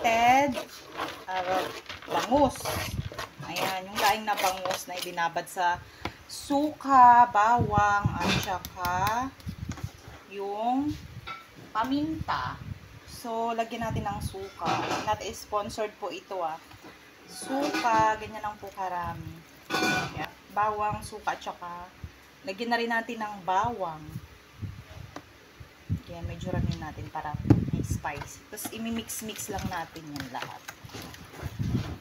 marinated bangus. Ayan, yung daing na bangus na ibinabad sa suka, bawang, at saka yung paminta. So, lagyan natin ng suka. Not sponsored po ito Suka, ganyan lang po karami. Ayan. Bawang, suka, at saka lagyan na rin natin ng bawang. Ayan, medyo ramin natin para may spice. Tapos, imimix-mix lang natin yan lahat.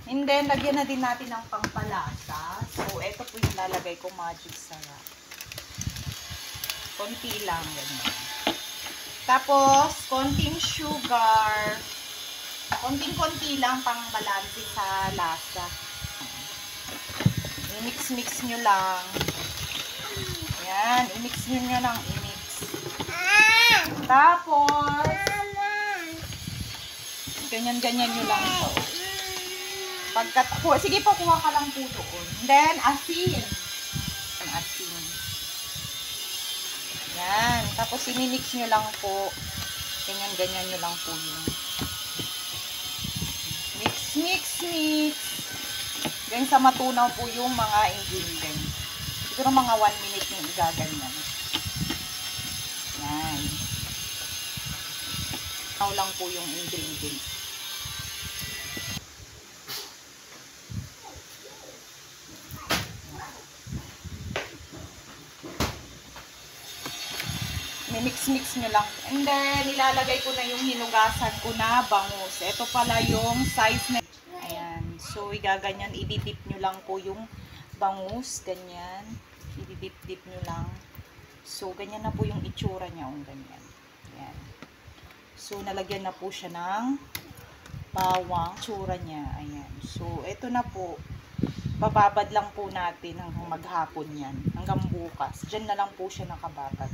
And then, lagyan na din natin ng pampalasa. So, ito po yung lalagay ko, magic sarap. Konti lang, ganyan. Tapos, konting sugar. Konting-konti lang pang balanse sa lasa. I-mix-mix nyo lang. Ayan, i-mix nyo lang, i-mix. Tapos, ganyan-ganyan nyo lang ito. Sige po, kuha ka lang po doon. Then, asin. Asin. Yan. Tapos, i-mix nyo lang po. Ganyan-ganyan nyo lang po yun. Mix, mix, mix. Ganyan sa matunaw po yung mga ingredients. Siguro mga 1 minute yung igaganyan. Yan. Tunaw lang po yung ingredients. Mix-mix nyo lang. And then, nilalagay ko na yung hinugasan ko na bangus. Ito pala yung size na. Ayan. So, igaganyan. I-dip nyo lang po yung bangus. Ganyan. I-dip nyo lang. So, ganyan na po yung itsura niya. Ganyan. Ayan. So, nalagyan na po siya ng bawang. Itsura niya. Ayan. So, ito na po. Bababad lang po natin hanggang maghapon yan. Hanggang bukas. Diyan na lang po siya nakababad.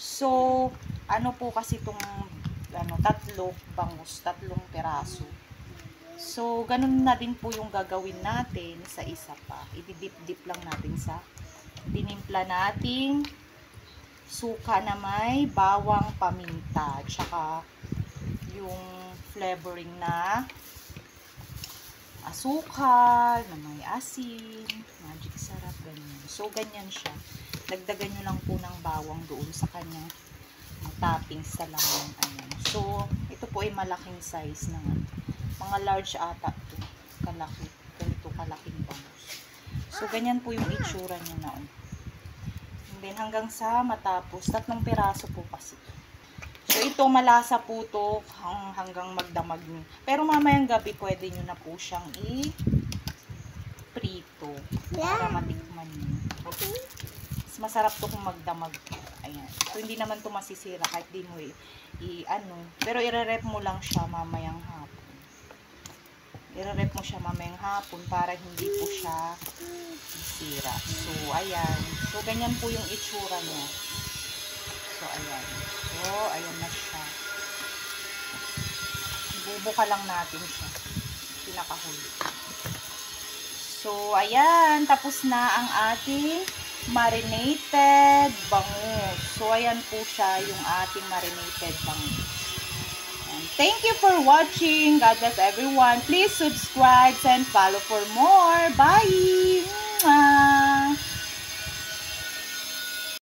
So, ano po kasi itong tatlong bangus, 3 peraso. So, ganun na din po yung gagawin natin sa isa pa. I-dip lang natin sa tinimpla nating suka na may bawang, paminta, tsaka yung flavoring na asukal, na may asin, magic sarap, ganyan. So, ganyan siya. Dagdagan nyo lang po ng bawang doon sa kanyang toppings sa laman. Ayan. So, ito po ay malaking size naman. Mga large ata ito. Kalaki. Ganito kalaking bangus. So, ganyan po yung itsura niya na. And then, hanggang sa matapos. 3 piraso po kasi. So, ito malasa po to hanggang magdamag nyo. Pero mamayang gabi pwede nyo na po siyang i-prito. Para matikman nyo. Okay? Masarap to kung magdamag. Ayan. So, hindi naman to masisira kahit di mo pero i-rep mo lang siya mamayang hapon. I-rep mo siya mamayang hapon para hindi po siya masira. So, ayan. So, ganyan po yung itsura niya. So, ayan. So, ayan na siya. Bubuka lang natin siya. Pinakahuli. So, ayan. Tapos na ang ating marinated bangus. So, ayan po siya yung ating marinated bangus. And thank you for watching. God bless everyone. Please subscribe and follow for more. Bye! Mwah!